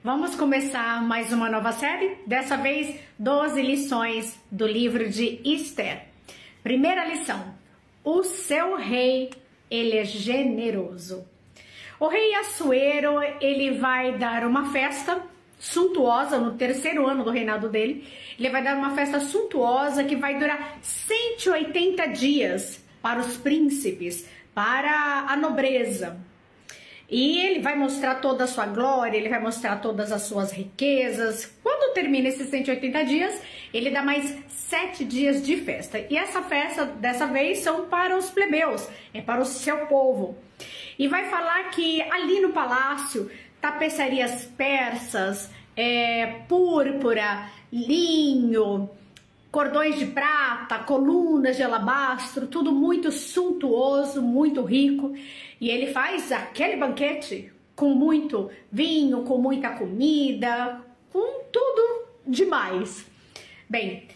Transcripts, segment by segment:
Vamos começar mais uma nova série, dessa vez 12 lições do livro de Esther. Primeira lição: o seu rei, ele é generoso. O rei Assuero, ele vai dar uma festa suntuosa no terceiro ano do reinado dele. Ele vai dar uma festa suntuosa que vai durar 180 dias para os príncipes, para a nobreza. E ele vai mostrar toda a sua glória, ele vai mostrar todas as suas riquezas. Quando termina esses 180 dias, ele dá mais 7 dias de festa. E essa festa, dessa vez, são para os plebeus, é para o seu povo. E vai falar que ali no palácio, tapeçarias persas, púrpura, linho, cordões de prata, colunas de alabastro, tudo muito suntuoso, muito rico. E ele faz aquele banquete com muito vinho, com muita comida, com tudo demais. Bem,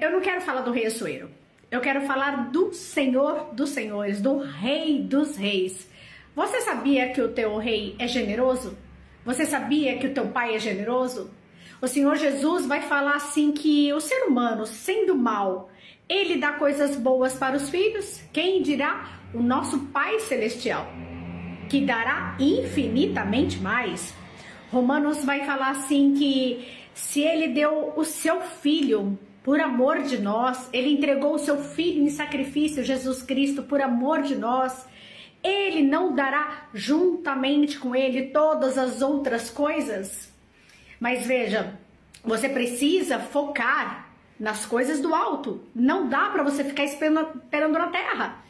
eu não quero falar do rei Assuero. Eu quero falar do Senhor dos Senhores, do Rei dos Reis. Você sabia que o teu rei é generoso? Você sabia que o teu pai é generoso? O Senhor Jesus vai falar assim que o ser humano, sendo mau, ele dá coisas boas para os filhos. Quem dirá? O nosso Pai Celestial, que dará infinitamente mais. Romanos vai falar assim que se ele deu o seu filho por amor de nós, ele entregou o seu filho em sacrifício, Jesus Cristo, por amor de nós, ele não dará juntamente com ele todas as outras coisas? Mas veja, você precisa focar nas coisas do alto. Não dá para você ficar esperando na terra.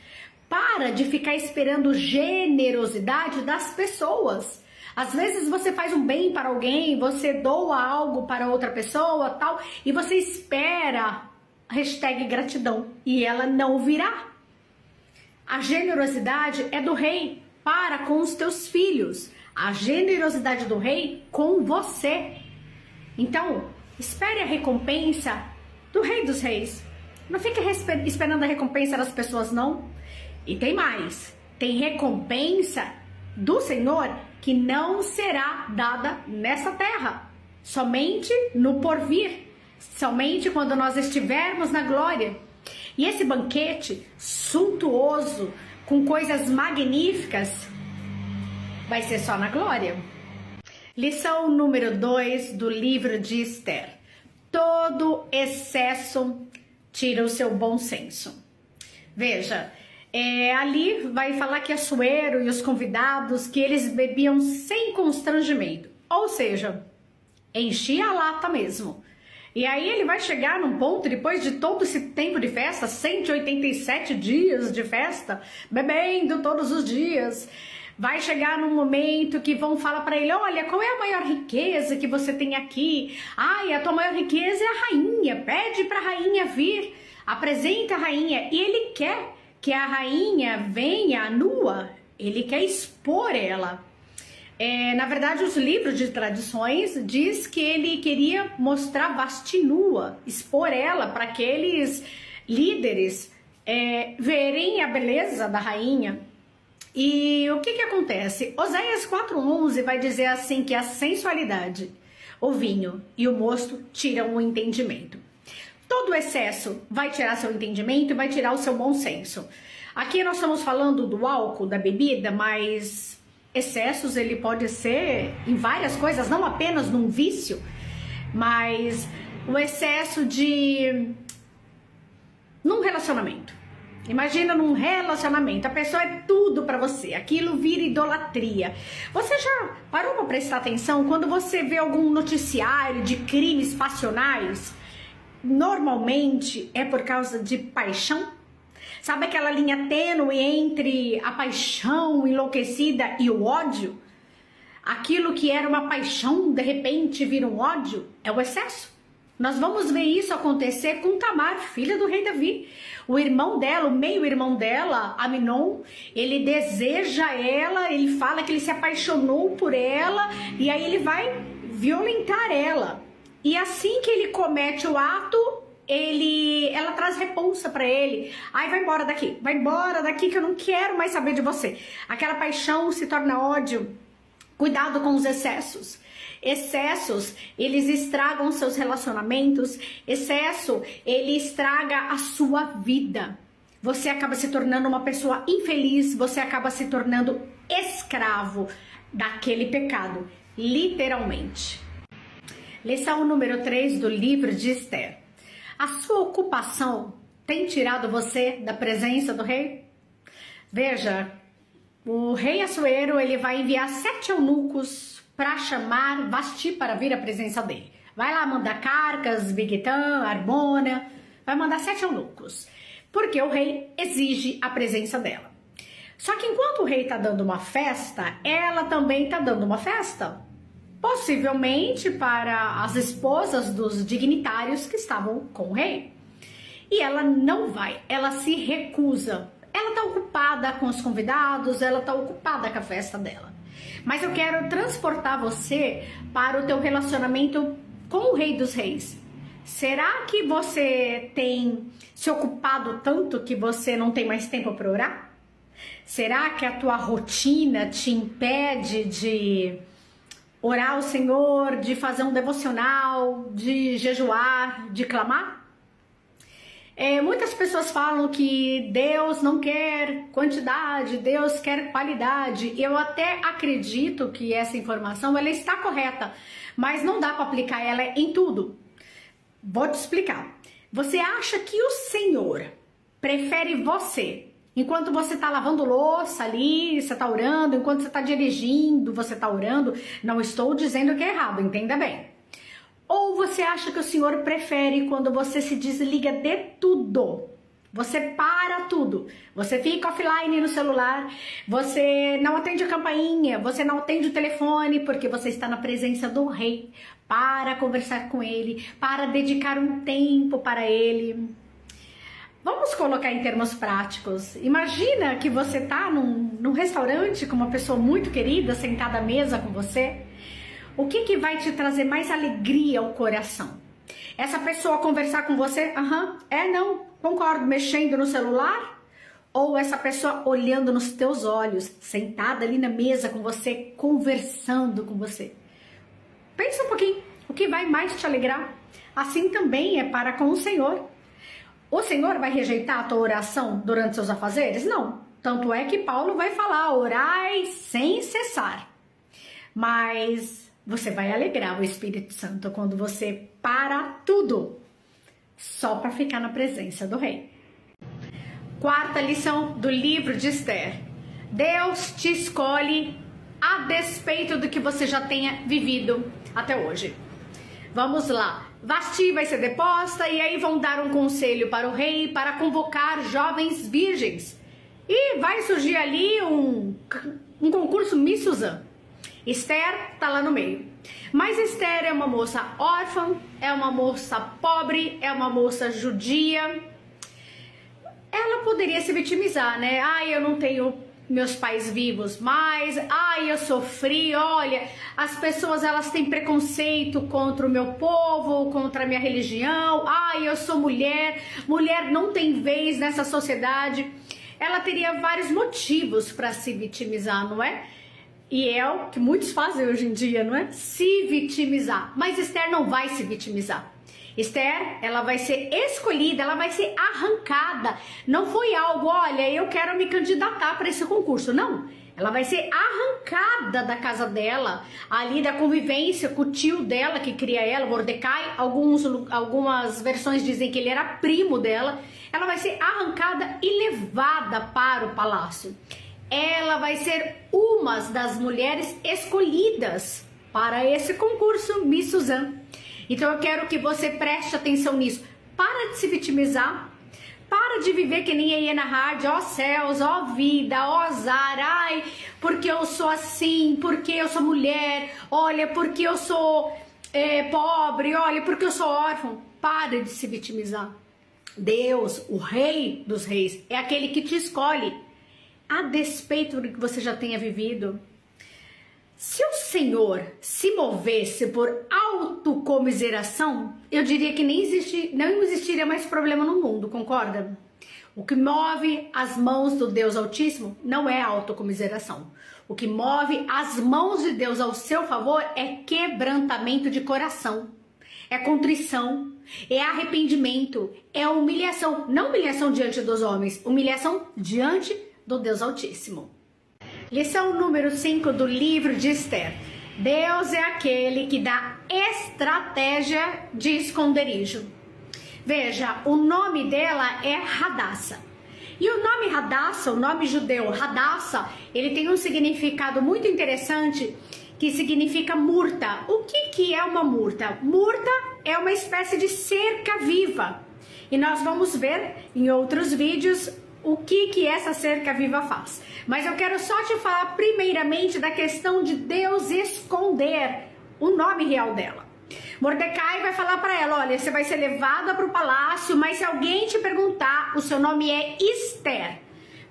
Para de ficar esperando generosidade das pessoas. Às vezes você faz um bem para alguém, você doa algo para outra pessoa, tal, e você espera #gratidão e ela não virá. A generosidade é do rei para com os teus filhos. A generosidade do rei com você. Então, espere a recompensa do Rei dos Reis. Não fique esperando a recompensa das pessoas, não. E tem mais. Tem recompensa do Senhor que não será dada nessa terra. Somente no porvir. Somente quando nós estivermos na glória. E esse banquete suntuoso, com coisas magníficas, vai ser só na glória. Lição número 2 do livro de Esther. Todo excesso tira o seu bom senso. Veja, ali vai falar que Assuero e os convidados, que eles bebiam sem constrangimento. Ou seja, enchia a lata mesmo. E aí ele vai chegar num ponto, depois de todo esse tempo de festa, 187 dias de festa, bebendo todos os dias, vai chegar num momento que vão falar para ele: olha, qual é a maior riqueza que você tem aqui? Ai, a tua maior riqueza é a rainha, pede para a rainha vir, apresenta a rainha. E ele quer que a rainha venha nua, ele quer expor ela. Na verdade, os livros de tradições diz que ele queria mostrar vastinua, expor ela para aqueles líderes verem a beleza da rainha. E o que acontece? Oséias 4:11 vai dizer assim que a sensualidade, o vinho e o mosto tiram o entendimento. Todo excesso vai tirar seu entendimento e vai tirar o seu bom senso. Aqui nós estamos falando do álcool, da bebida, mas excessos ele pode ser em várias coisas, não apenas num vício, mas o excesso num relacionamento. Imagina num relacionamento, a pessoa é tudo pra você, aquilo vira idolatria. Você já parou pra prestar atenção quando você vê algum noticiário de crimes passionais? Normalmente é por causa de paixão. Sabe aquela linha tênue entre a paixão enlouquecida e o ódio? Aquilo que era uma paixão, de repente vira um ódio, é o excesso. Nós vamos ver isso acontecer com Tamar, filha do rei Davi. O irmão dela, o meio-irmão dela, Aminon, ele deseja ela, ele fala que ele se apaixonou por ela e aí ele vai violentar ela. E assim que ele comete o ato, ela traz repulsa pra ele. Ai, vai embora daqui que eu não quero mais saber de você. Aquela paixão se torna ódio. Cuidado com os excessos. Excessos, eles estragam seus relacionamentos. Excesso, ele estraga a sua vida. Você acaba se tornando uma pessoa infeliz, você acaba se tornando escravo daquele pecado, literalmente. Lição número 3 do livro de Esther. A sua ocupação tem tirado você da presença do rei? Veja, o rei Assuero, ele vai enviar 7 eunucos para chamar Vasti para vir à presença dele. Vai lá mandar Carcas, Bigtan, Arbona, vai mandar 7 eunucos, porque o rei exige a presença dela. Só que enquanto o rei está dando uma festa, ela também está dando uma festa. Possivelmente para as esposas dos dignitários que estavam com o rei. E ela não vai, ela se recusa. Ela está ocupada com os convidados, ela está ocupada com a festa dela. Mas eu quero transportar você para o teu relacionamento com o Rei dos Reis. Será que você tem se ocupado tanto que você não tem mais tempo para orar? Será que a tua rotina te impede de orar ao Senhor, de fazer um devocional, de jejuar, de clamar? Muitas pessoas falam que Deus não quer quantidade, Deus quer qualidade. Eu até acredito que essa informação ela está correta, mas não dá para aplicar ela em tudo. Vou te explicar. Você acha que o Senhor prefere você enquanto você está lavando louça ali, você está orando, enquanto você está dirigindo, você está orando? Não estou dizendo que é errado, entenda bem. Ou você acha que o Senhor prefere quando você se desliga de tudo? Você para tudo. Você fica offline no celular, você não atende a campainha, você não atende o telefone porque você está na presença do rei para conversar com ele, para dedicar um tempo para ele. Vamos colocar em termos práticos. Imagina que você está num restaurante com uma pessoa muito querida sentada à mesa com você. O que vai te trazer mais alegria ao coração? Essa pessoa conversar com você? Não, concordo, mexendo no celular? Ou essa pessoa olhando nos teus olhos, sentada ali na mesa com você, conversando com você? Pensa um pouquinho, o que vai mais te alegrar? Assim também é para com o Senhor. O Senhor vai rejeitar a tua oração durante seus afazeres? Não. Tanto é que Paulo vai falar, orai sem cessar. Mas você vai alegrar o Espírito Santo quando você para tudo só para ficar na presença do rei. Quarta lição do livro de Esther. Deus te escolhe a despeito do que você já tenha vivido até hoje. Vamos lá. Vasti vai ser deposta e aí vão dar um conselho para o rei para convocar jovens virgens. E vai surgir ali um concurso Miss Suzã. Esther tá lá no meio. Mas Esther é uma moça órfã, é uma moça pobre, é uma moça judia. Ela poderia se vitimizar, né? Eu não tenho meus pais vivos mais. Eu sofri, olha, as pessoas elas têm preconceito contra o meu povo, contra a minha religião. Eu sou mulher, mulher não tem vez nessa sociedade. Ela teria vários motivos para se vitimizar, não é? E é o que muitos fazem hoje em dia, não é? Se vitimizar. Mas Esther não vai se vitimizar. Esther, ela vai ser escolhida, ela vai ser arrancada. Não foi algo, olha, eu quero me candidatar para esse concurso. Não. Ela vai ser arrancada da casa dela, ali da convivência com o tio dela que cria ela, Mordecai. Algumas versões dizem que ele era primo dela. Ela vai ser arrancada e levada para o palácio. Ela vai ser uma das mulheres escolhidas para esse concurso Miss Suzã. Então eu quero que você preste atenção nisso. Para de se vitimizar. Para de viver que nem a Iena Hard, ó céus, ó vida, ó azar, porque eu sou assim, porque eu sou mulher, olha, porque eu sou pobre, olha, porque eu sou órfão. Para de se vitimizar. Deus, o Rei dos Reis, é aquele que te escolhe, a despeito do que você já tenha vivido. Se o Senhor se movesse por autocomiseração, eu diria que não existiria mais problema no mundo, concorda? O que move as mãos do Deus Altíssimo não é a autocomiseração. O que move as mãos de Deus ao seu favor é quebrantamento de coração, é contrição, é arrependimento, é humilhação. Não humilhação diante dos homens, humilhação diante do Deus Altíssimo. Lição número 5 do livro de Esther. Deus é aquele que dá estratégia de esconderijo. Veja, o nome dela é Hadassa. E o nome Hadassa, o nome judeu Hadassa, ele tem um significado muito interessante, que significa murta. O que é uma murta? Murta é uma espécie de cerca viva. E nós vamos ver em outros vídeos o que essa cerca viva faz. Mas eu quero só te falar primeiramente da questão de Deus esconder o nome real dela. Mordecai vai falar para ela, olha, você vai ser levada para o palácio, mas se alguém te perguntar, o seu nome é Esther.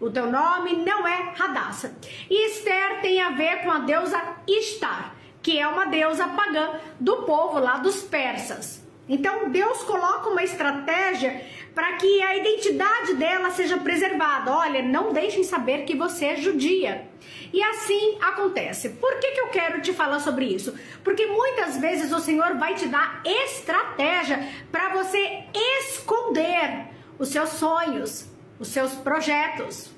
O teu nome não é Hadassa. E Esther tem a ver com a deusa Ishtar, que é uma deusa pagã do povo lá dos persas. Então Deus coloca uma estratégia para que a identidade dela seja preservada. Olha, não deixem saber que você é judia. E assim acontece. Por que eu quero te falar sobre isso? Porque muitas vezes o Senhor vai te dar estratégia para você esconder os seus sonhos, os seus projetos.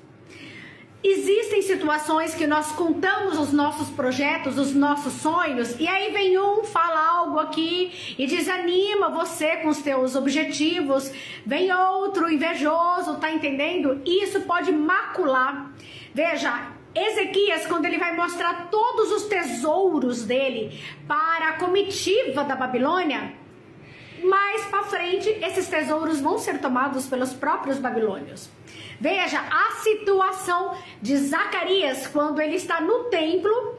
Existem situações que nós contamos os nossos projetos, os nossos sonhos, e aí vem um, fala algo aqui e desanima você com os teus objetivos, vem outro invejoso, tá entendendo? Isso pode macular. Veja, Ezequias, quando ele vai mostrar todos os tesouros dele para a comitiva da Babilônia, mais para frente esses tesouros vão ser tomados pelos próprios babilônios. Veja a situação de Zacarias quando ele está no templo,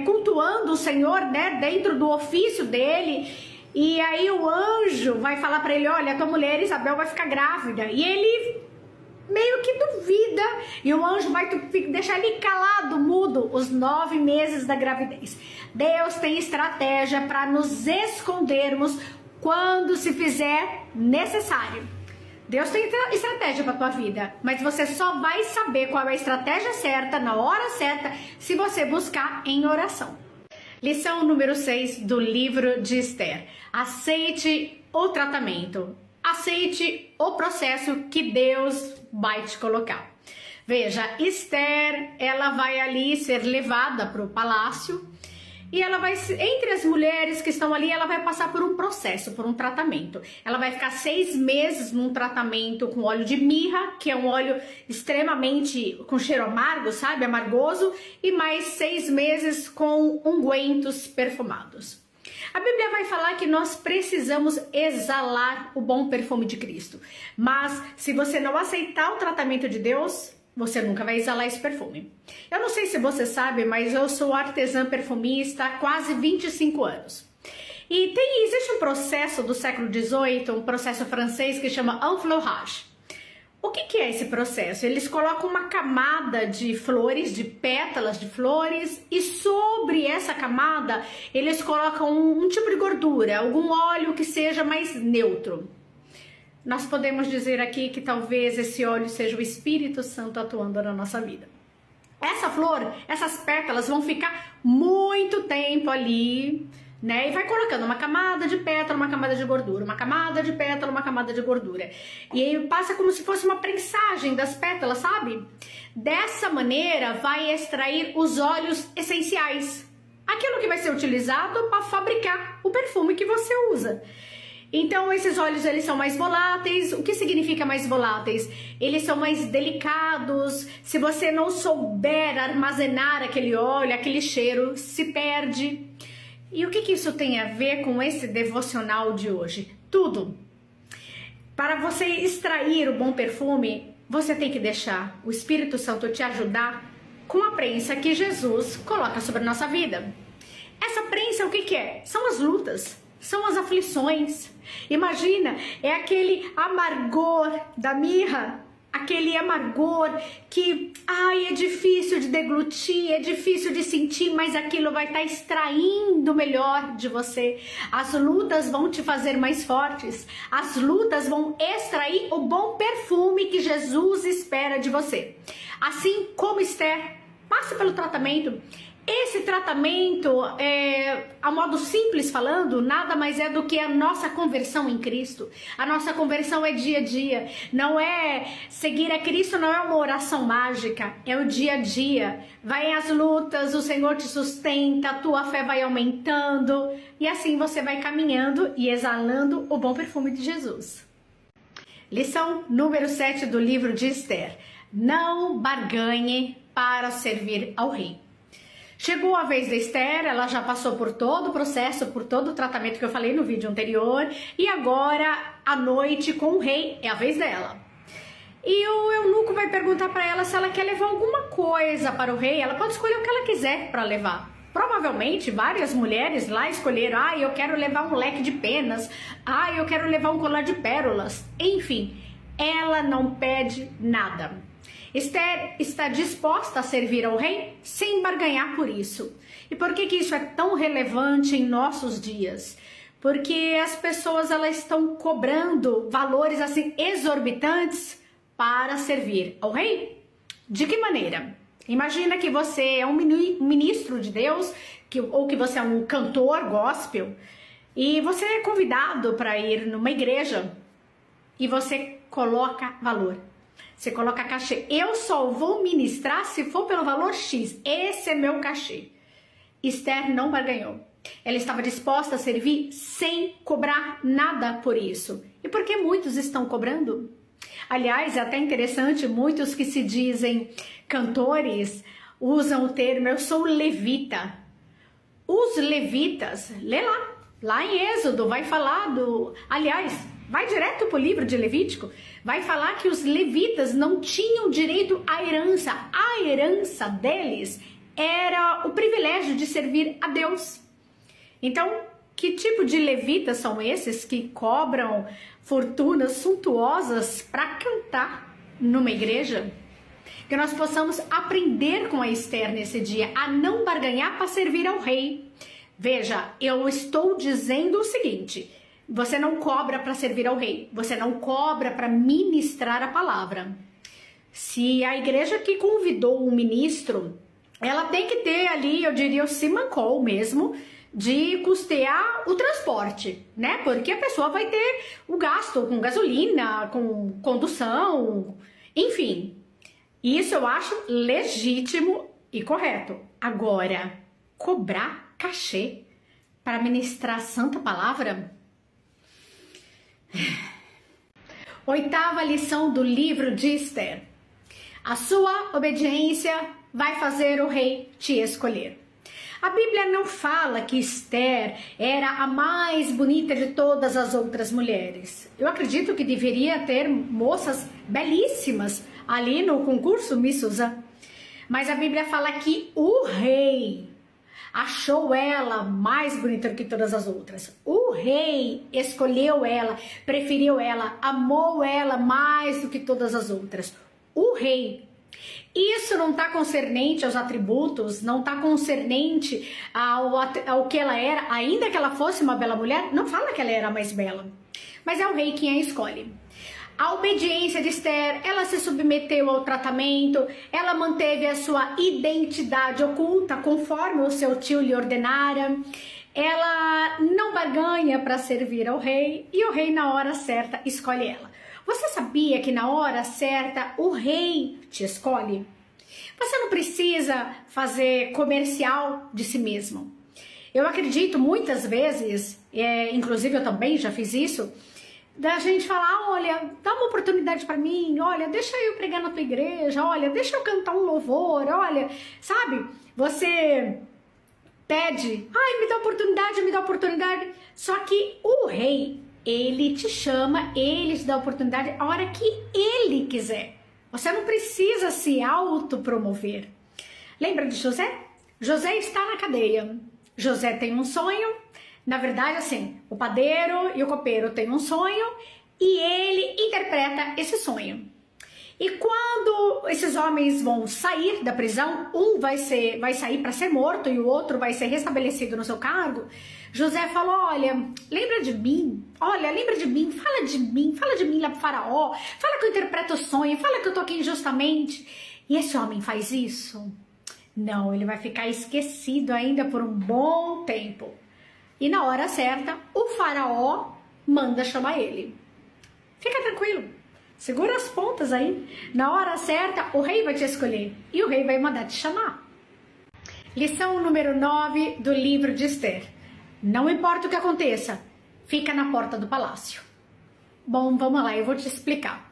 cultuando o Senhor, né, dentro do ofício dele. E aí o anjo vai falar para ele, olha, a tua mulher Isabel vai ficar grávida. E ele meio que duvida, e o anjo vai deixar ele calado, mudo, os 9 meses da gravidez. Deus tem estratégia para nos escondermos quando se fizer necessário. Deus tem estratégia para a tua vida, mas você só vai saber qual é a estratégia certa, na hora certa, se você buscar em oração. Lição número 6 do livro de Esther. Aceite o tratamento. Aceite o processo que Deus vai te colocar. Veja, Esther, ela vai ali ser levada para o palácio e ela vai, entre as mulheres que estão ali, ela vai passar por um processo, por um tratamento. Ela vai ficar 6 meses num tratamento com óleo de mirra, que é um óleo extremamente com cheiro amargo, sabe, amargoso, e mais 6 meses com ungüentos perfumados. A Bíblia vai falar que nós precisamos exalar o bom perfume de Cristo. Mas se você não aceitar o tratamento de Deus, você nunca vai exalar esse perfume. Eu não sei se você sabe, mas eu sou artesã perfumista há quase 25 anos. E existe um processo do século XVIII, um processo francês que chama enfleurage. O que é esse processo? Eles colocam uma camada de flores, de pétalas de flores, e sobre essa camada eles colocam um tipo de gordura, algum óleo que seja mais neutro. Nós podemos dizer aqui que talvez esse óleo seja o Espírito Santo atuando na nossa vida. Essa flor, essas pétalas vão ficar muito tempo ali, né? E vai colocando uma camada de pétala, uma camada de gordura, uma camada de pétala, uma camada de gordura. E aí passa como se fosse uma prensagem das pétalas, sabe? Dessa maneira vai extrair os óleos essenciais. Aquilo que vai ser utilizado para fabricar o perfume que você usa. Então esses óleos, eles são mais voláteis. O que significa mais voláteis? Eles são mais delicados. Se você não souber armazenar aquele óleo, aquele cheiro se perde. E o que isso tem a ver com esse devocional de hoje? Tudo. Para você extrair o bom perfume, você tem que deixar o Espírito Santo te ajudar com a prensa que Jesus coloca sobre a nossa vida. Essa prensa, o que é? São as lutas. São as aflições. Imagina, é aquele amargor da mirra aquele amargor que, ai, é difícil de deglutir, é difícil de sentir, mas aquilo vai estar extraindo o melhor de você. As lutas vão te fazer mais fortes, as lutas vão extrair o bom perfume que Jesus espera de você. Assim como Esther, passe pelo tratamento. Esse tratamento, a modo simples falando, nada mais é do que a nossa conversão em Cristo. A nossa conversão é dia a dia. Não é seguir a Cristo, não é uma oração mágica, é o dia a dia. Vai às lutas, o Senhor te sustenta, a tua fé vai aumentando e assim você vai caminhando e exalando o bom perfume de Jesus. Lição número 7 do livro de Esther. Não barganhe para servir ao rei. Chegou a vez da Esther, ela já passou por todo o processo, por todo o tratamento que eu falei no vídeo anterior, e agora, à noite, com o rei, é a vez dela. E o eunuco vai perguntar para ela se ela quer levar alguma coisa para o rei, ela pode escolher o que ela quiser para levar. Provavelmente, várias mulheres lá escolheram, eu quero levar um leque de penas, eu quero levar um colar de pérolas, enfim, ela não pede nada. Esther está disposta a servir ao rei sem barganhar por isso. E por que isso é tão relevante em nossos dias? Porque as pessoas elas estão cobrando valores assim exorbitantes para servir ao rei. De que maneira? Imagina que você é um ministro de Deus, ou que você é um cantor gospel, e você é convidado para ir numa igreja e você coloca valor. Você coloca cachê. Eu só vou ministrar se for pelo valor X. Esse é meu cachê. Esther não barganhou. Ela estava disposta a servir sem cobrar nada por isso. E por que muitos estão cobrando? Aliás, é até interessante, muitos que se dizem cantores usam o termo eu sou levita. Os levitas, lê lá em Êxodo, vai falar do... Aliás, vai direto para o livro de Levítico, vai falar que os levitas não tinham direito à herança. A herança deles era o privilégio de servir a Deus. Então, que tipo de levitas são esses que cobram fortunas suntuosas para cantar numa igreja? Que nós possamos aprender com a Esther nesse dia a não barganhar para servir ao rei. Veja, eu estou dizendo o seguinte: você não cobra para servir ao rei, você não cobra para ministrar a palavra. Se a igreja que convidou o ministro, ela tem que ter ali, eu diria, o simancol mesmo, de custear o transporte, né? Porque a pessoa vai ter o gasto com gasolina, com condução, enfim. Isso eu acho legítimo e correto. Agora, cobrar cachê para ministrar a santa palavra? Oitava lição do livro de Esther. A sua obediência vai fazer o rei te escolher. A Bíblia não fala que Esther era a mais bonita de todas as outras mulheres. Eu acredito que deveria ter moças belíssimas ali no concurso Miss Suzã. Mas a Bíblia fala que o rei achou ela mais bonita do que todas as outras. O rei escolheu ela, preferiu ela, amou ela mais do que todas as outras. O rei. Isso não está concernente aos atributos, não está concernente ao que ela era, ainda que ela fosse uma bela mulher, não fala que ela era mais bela. Mas é o rei quem a escolhe. A obediência de Esther, ela se submeteu ao tratamento, ela manteve a sua identidade oculta conforme o seu tio lhe ordenara. Ela não barganha para servir ao rei e o rei na hora certa escolhe ela. Você sabia que na hora certa o rei te escolhe? Você não precisa fazer comercial de si mesmo. Eu acredito muitas vezes, inclusive eu também já fiz isso, da gente falar, olha, dá uma oportunidade para mim, olha, deixa eu pregar na tua igreja, olha, deixa eu cantar um louvor, olha, sabe? Você pede, ai, me dá oportunidade, só que o rei, ele te chama, ele te dá a oportunidade a hora que ele quiser. Você não precisa se autopromover. Lembra de José? José está na cadeia. José tem um sonho. Na verdade, assim, o padeiro e o copeiro têm um sonho e ele interpreta esse sonho. E quando esses homens vão sair da prisão, um vai sair para ser morto e o outro vai ser restabelecido no seu cargo, José falou: olha, lembra de mim? Olha, lembra de mim, fala de mim lá pro faraó, fala que eu interpreto o sonho, fala que eu tô aqui injustamente. E esse homem faz isso? Não, ele vai ficar esquecido ainda por um bom tempo. E na hora certa, o faraó manda chamar ele. Fica tranquilo, segura as pontas aí. Na hora certa, o rei vai te escolher e o rei vai mandar te chamar. Lição número 9 do livro de Esther. Não importa o que aconteça, fica na porta do palácio. Bom, vamos lá, eu vou te explicar.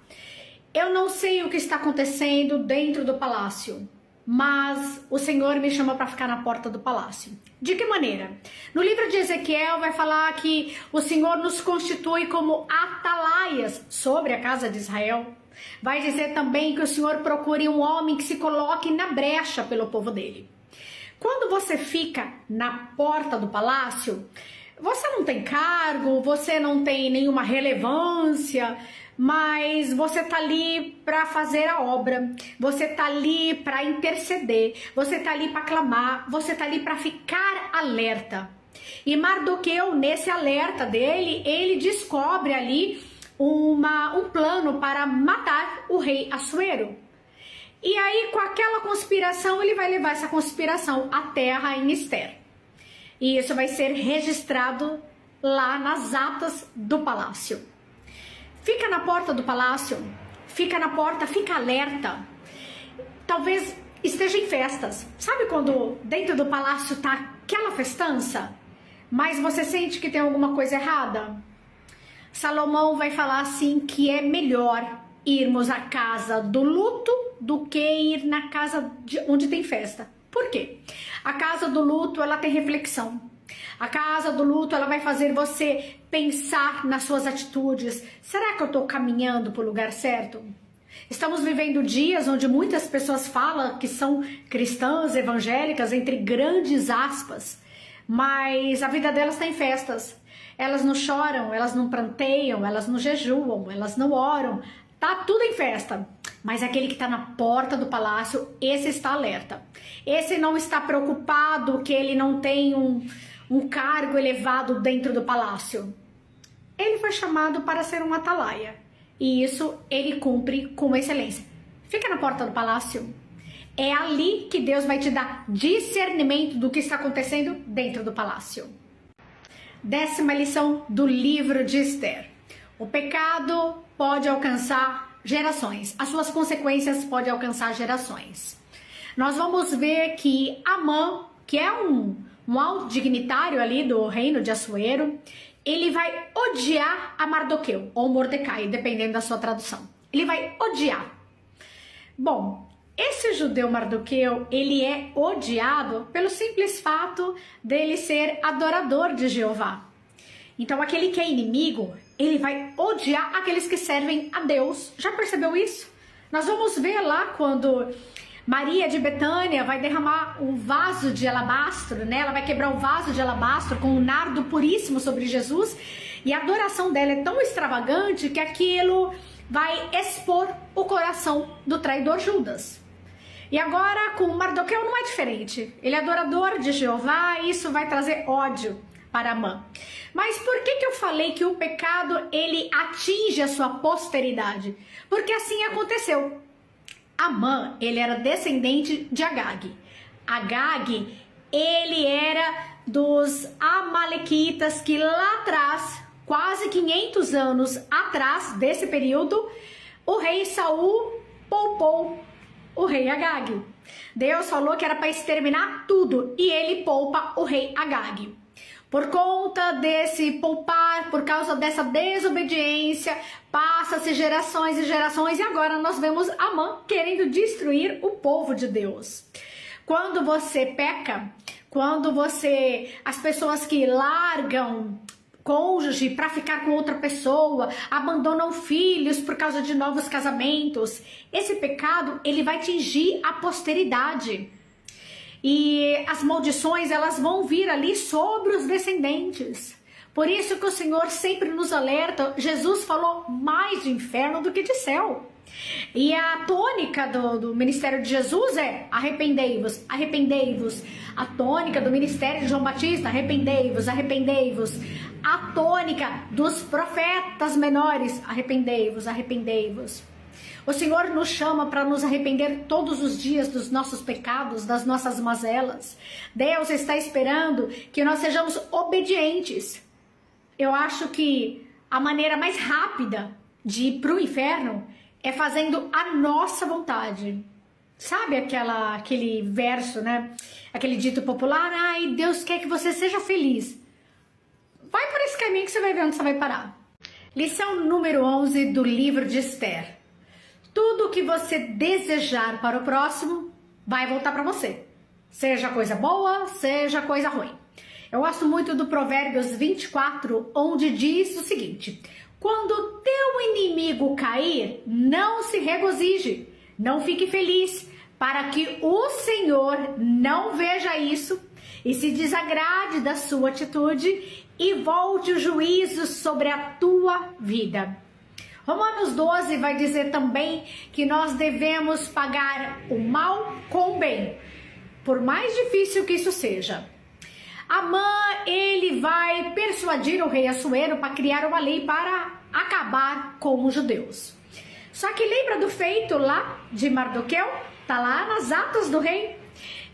Eu não sei o que está acontecendo dentro do palácio, mas o Senhor me chama para ficar na porta do palácio. De que maneira? No livro de Ezequiel vai falar que o Senhor nos constitui como atalaias sobre a casa de Israel. Vai dizer também que o Senhor procure um homem que se coloque na brecha pelo povo dele. Quando você fica na porta do palácio, você não tem cargo, você não tem nenhuma relevância, mas você tá ali para fazer a obra, você tá ali para interceder, você tá ali para clamar, você tá ali para ficar alerta. E Mardoqueu, nesse alerta dele, ele descobre ali um plano para matar o rei Assuero. E aí, com aquela conspiração, ele vai levar essa conspiração até a rainha Esther. E isso vai ser registrado lá nas atas do palácio. Fica na porta do palácio, fica na porta, fica alerta. Talvez esteja em festas. Sabe quando dentro do palácio tá aquela festança, mas você sente que tem alguma coisa errada? Salomão vai falar assim que é melhor irmos à casa do luto do que ir na casa onde tem festa. Por quê? A casa do luto, ela tem reflexão. A casa do luto, ela vai fazer você pensar nas suas atitudes. Será que eu estou caminhando para o lugar certo? Estamos vivendo dias onde muitas pessoas falam que são cristãs, evangélicas, entre grandes aspas, mas a vida delas está em festas. Elas não choram, elas não pranteiam, elas não jejuam, elas não oram. Tá tudo em festa, mas aquele que está na porta do palácio, esse está alerta. Esse não está preocupado que ele não tem um cargo elevado dentro do palácio. Ele foi chamado para ser um atalaia, e isso ele cumpre com excelência. Fica na porta do palácio. É ali que Deus vai te dar discernimento do que está acontecendo dentro do palácio. 10ª lição do livro de Esther. O pecado pode alcançar gerações. As suas consequências podem alcançar gerações. Nós vamos ver que Amã, que é um alto dignitário ali do reino de Assuero, ele vai odiar a Mardoqueu, ou Mordecai, dependendo da sua tradução. Ele vai odiar. Bom, esse judeu Mardoqueu, ele é odiado pelo simples fato dele ser adorador de Jeová. Então, aquele que é inimigo, ele vai odiar aqueles que servem a Deus. Já percebeu isso? Nós vamos ver lá quando Maria de Betânia vai derramar um vaso de alabastro, né? Ela vai quebrar o vaso de alabastro com um nardo puríssimo sobre Jesus. E a adoração dela é tão extravagante que aquilo vai expor o coração do traidor Judas. E agora com Mardoqueu não é diferente. Ele é adorador de Jeová e isso vai trazer ódio para Amã. Mas por que eu falei que o pecado ele atinge a sua posteridade? Porque assim aconteceu. Amã, ele era descendente de Agag. Agag, ele era dos amalequitas que lá atrás, quase 500 anos atrás desse período, o rei Saul poupou o rei Agag. Deus falou que era para exterminar tudo e ele poupa o rei Agag. Por conta desse poupar, por causa dessa desobediência, passa-se gerações e gerações e agora nós vemos Amã querendo destruir o povo de Deus. Quando você peca, as pessoas que largam cônjuge para ficar com outra pessoa, abandonam filhos por causa de novos casamentos, esse pecado ele vai atingir a posteridade. E as maldições elas vão vir ali sobre os descendentes, Por isso que o Senhor sempre nos alerta. Jesus falou mais de inferno do que de céu. E a tônica do ministério de Jesus é arrependei-vos, arrependei-vos. A tônica do ministério de João Batista, arrependei-vos, arrependei-vos. A tônica dos profetas menores, arrependei-vos, arrependei-vos. O Senhor nos chama para nos arrepender todos os dias dos nossos pecados, das nossas mazelas. Deus está esperando que nós sejamos obedientes. Eu acho que a maneira mais rápida de ir para o inferno é fazendo a nossa vontade. Sabe aquele verso, né? Aquele dito popular, ai, Deus quer que você seja feliz. Vai por esse caminho que você vai ver onde você vai parar. Lição número 11 do livro de Esther. Tudo o que você desejar para o próximo vai voltar para você. Seja coisa boa, seja coisa ruim. Eu gosto muito do Provérbios 24, onde diz o seguinte: quando teu inimigo cair, não se regozije, não fique feliz, para que o Senhor não veja isso e se desagrade da sua atitude e volte o juízo sobre a tua vida. Romanos 12 vai dizer também que nós devemos pagar o mal com o bem, por mais difícil que isso seja. Amã, ele vai persuadir o rei Assuero para criar uma lei para acabar com os judeus. Só que lembra do feito lá de Mardoqueu? Tá lá nas atas do rei.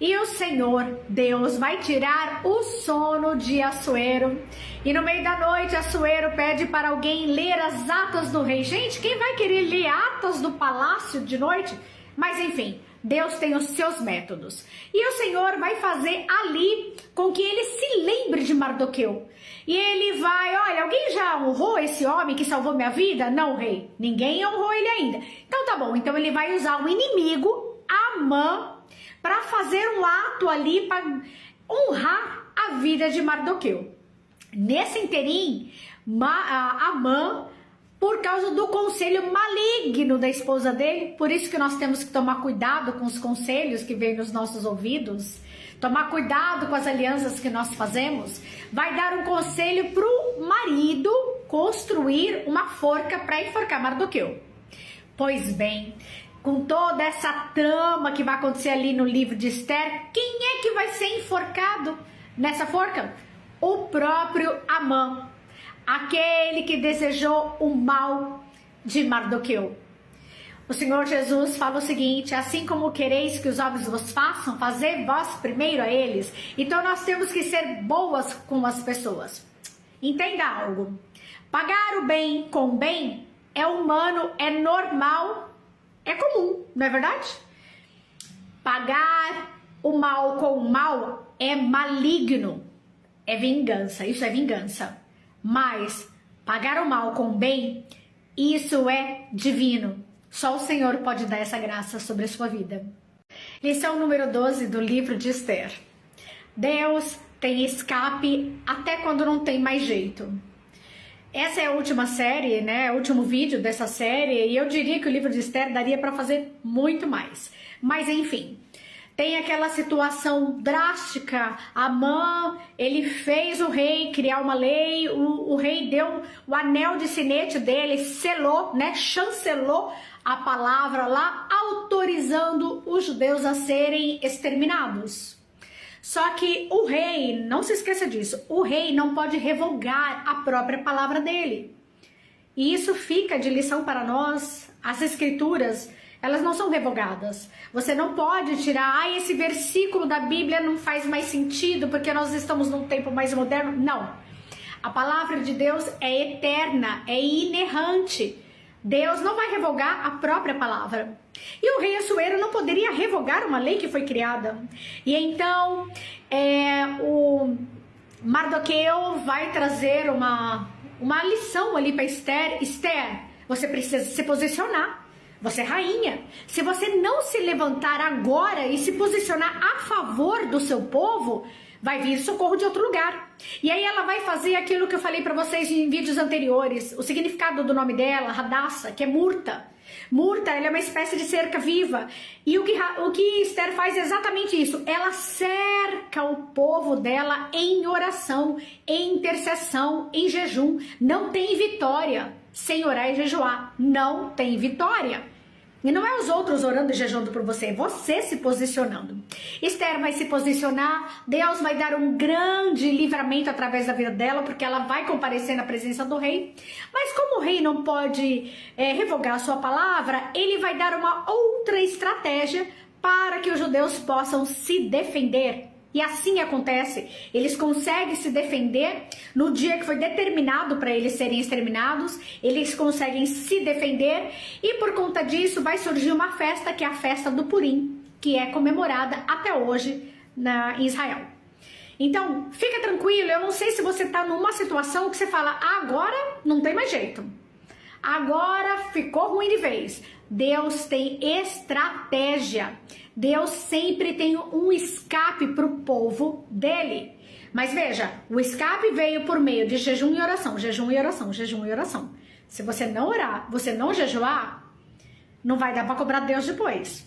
E o Senhor, Deus, vai tirar o sono de Assuero. E no meio da noite, Assuero pede para alguém ler as atas do rei. Gente, quem vai querer ler atas do palácio de noite? Mas enfim, Deus tem os seus métodos. E o Senhor vai fazer ali com que ele se lembre de Mardoqueu. E ele vai, olha, alguém já honrou esse homem que salvou minha vida? Não, rei. Ninguém honrou ele ainda. Então tá bom, então ele vai usar o inimigo, Amã, para fazer um ato ali para honrar a vida de Mardoqueu. Nesse interim, Amã, por causa do conselho maligno da esposa dele, por isso que nós temos que tomar cuidado com os conselhos que vêm nos nossos ouvidos, tomar cuidado com as alianças que nós fazemos, vai dar um conselho para o marido construir uma forca para enforcar Mardoqueu. Pois bem, com toda essa trama que vai acontecer ali no livro de Esther, quem é que vai ser enforcado nessa forca? O próprio Amã, aquele que desejou o mal de Mardoqueu. O Senhor Jesus fala o seguinte: assim como quereis que os homens vos façam, fazei vós primeiro a eles. Então nós temos que ser boas com as pessoas. Entenda algo: pagar o bem com o bem é humano, é normal, é comum, não é verdade? Pagar o mal com o mal é maligno, é vingança, isso é vingança. Mas pagar o mal com o bem, isso é divino. Só o Senhor pode dar essa graça sobre a sua vida. Lição número 12 do livro de Esther. Deus tem escape até quando não tem mais jeito. Essa é a última série, né? O último vídeo dessa série. E eu diria que o livro de Esther daria para fazer muito mais. Mas enfim, tem aquela situação drástica. Amã, ele fez o rei criar uma lei. O rei deu o anel de sinete dele, selou, né? Chancelou a palavra lá, autorizando os judeus a serem exterminados. Só que o rei, não se esqueça disso, o rei não pode revogar a própria palavra dele. E isso fica de lição para nós. As escrituras, elas não são revogadas. Você não pode tirar, esse versículo da Bíblia não faz mais sentido porque nós estamos num tempo mais moderno. Não. A palavra de Deus é eterna, é inerrante. Deus não vai revogar a própria palavra. E o rei Assuero não poderia revogar uma lei que foi criada. E então, o Mardoqueu vai trazer uma lição ali para Esther. Esther, você precisa se posicionar. Você é rainha. Se você não se levantar agora e se posicionar a favor do seu povo, vai vir socorro de outro lugar. E aí ela vai fazer aquilo que eu falei para vocês em vídeos anteriores. O significado do nome dela, Hadassah, que é murta. Murta, ela é uma espécie de cerca viva. E o que Esther faz é exatamente isso. Ela cerca o povo dela em oração, em intercessão, em jejum. Não tem vitória sem orar e jejuar. Não tem vitória. E não é os outros orando e jejuando por você, é você se posicionando. Esther vai se posicionar, Deus vai dar um grande livramento através da vida dela, porque ela vai comparecer na presença do rei. Mas como o rei não pode revogar a sua palavra, ele vai dar uma outra estratégia para que os judeus possam se defender. E assim acontece, eles conseguem se defender no dia que foi determinado para eles serem exterminados, eles conseguem se defender e por conta disso vai surgir uma festa que é a festa do Purim, que é comemorada até hoje em Israel. Então, fica tranquilo, eu não sei se você está numa situação que você fala, agora não tem mais jeito, agora ficou ruim de vez. Deus tem estratégia. Deus sempre tem um escape para o povo dele. Mas veja, o escape veio por meio de jejum e oração, jejum e oração, jejum e oração. Se você não orar, você não jejuar, não vai dar para cobrar Deus depois.